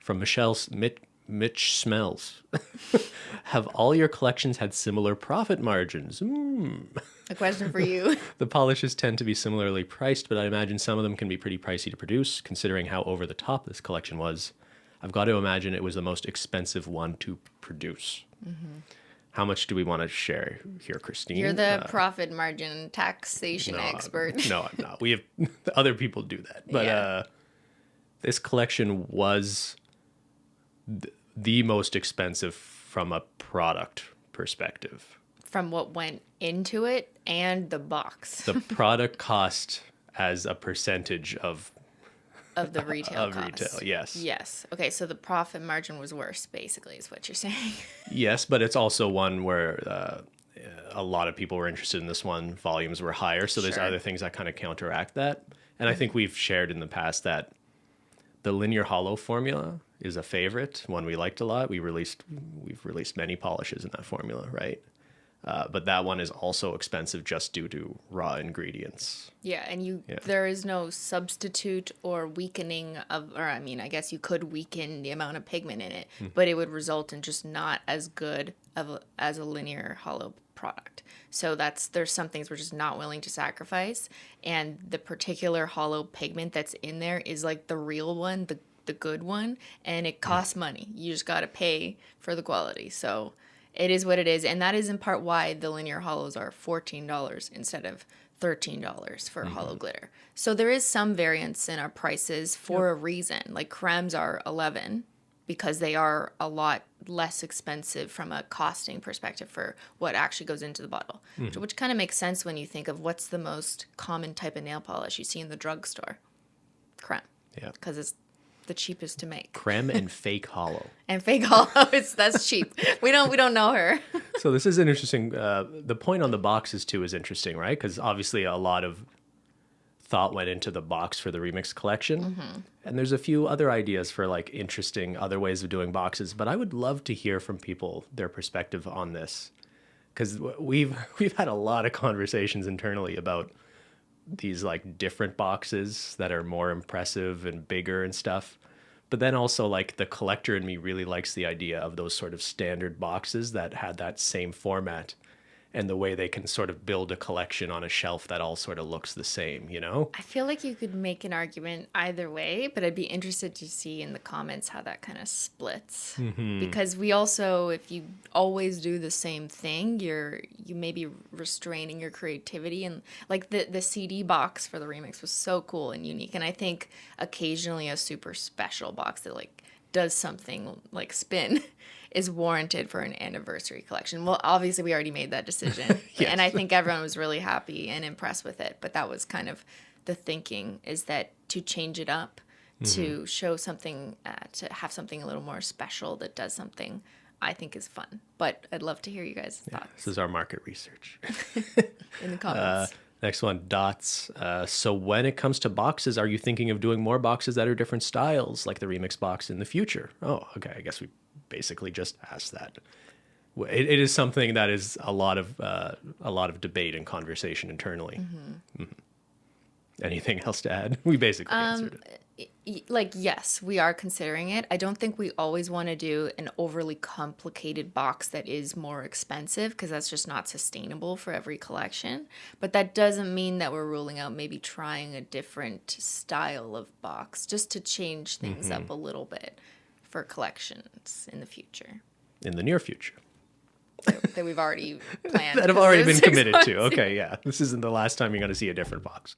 From Mitch Smells. Have all your collections had similar profit margins? A question for you. The polishes tend to be similarly priced, but I imagine some of them can be pretty pricey to produce, considering how over the top this collection was. I've got to imagine it was the most expensive one to produce. Mm-hmm. How much do we want to share here, Cristine? You're the profit margin taxation expert. No, I'm not. We have other people do that. But this collection was the most expensive from a product perspective. From what went into it and the box. The product cost as a percentage of the retail cost. Retail, yes. Yes. Okay, so the profit margin was worse, basically, is what you're saying. Yes, but it's also one where a lot of people were interested in this one. Volumes were higher, so there's other things that kind of counteract that. And I think we've shared in the past that the linear hollow formula is a favorite, one we liked a lot. We've released many polishes in that formula, right? But that one is also expensive just due to raw ingredients. Yeah, and there is no substitute or weakening I guess you could weaken the amount of pigment in it, but it would result in just not as good as a linear hollow product. So there's some things we're just not willing to sacrifice, and the particular hollow pigment that's in there is like the real one, the good one, and it costs money. You just got to pay for the quality. So it is what it is, and that is in part why the linear hollows are $14 instead of $13 for hollow glitter. So there is some variance in our prices for a reason. Like cremes are $11 because they are a lot less expensive from a costing perspective for what actually goes into the bottle, which kind of makes sense when you think of what's the most common type of nail polish you see in the drugstore. Creme. Yeah. Because it's the cheapest to make. Creme and fake hollow. And fake hollow, that's cheap. We don't know her. So this is an interesting. The point on the boxes too is interesting, right? Because obviously a lot of thought went into the box for the remix collection, and there's a few other ideas for like interesting other ways of doing boxes. But I would love to hear from people their perspective on this, because we've had a lot of conversations internally about these like different boxes that are more impressive and bigger and stuff. But then also like the collector in me really likes the idea of those sort of standard boxes that had that same format and the way they can sort of build a collection on a shelf that all sort of looks the same, you know? I feel like you could make an argument either way, but I'd be interested to see in the comments how that kind of splits. Because we also, if you always do the same thing, you may be restraining your creativity. And like the CD box for the remix was so cool and unique. And I think occasionally a super special box that like does something like spin is warranted for an anniversary collection. Well, obviously we already made that decision. Yes. And I think everyone was really happy and impressed with it. But that was kind of the thinking, is that to change it up, to show something, to have something a little more special that does something, I think is fun. But I'd love to hear you guys' thoughts. This is our market research. In the comments. Next one, Dots. So when it comes to boxes, are you thinking of doing more boxes that are different styles, like the remix box in the future? Oh, okay. I guess we basically just asked that. It is something that is a lot of debate and conversation internally. Anything else to add? We basically answered it. Yes, we are considering it. I don't think we always want to do an overly complicated box that is more expensive, because that's just not sustainable for every collection. But that doesn't mean that we're ruling out maybe trying a different style of box, just to change things up a little bit for collections in the future. In the near future. That we've already planned. That have already been committed to. Okay, yeah. This isn't the last time you're going to see a different box.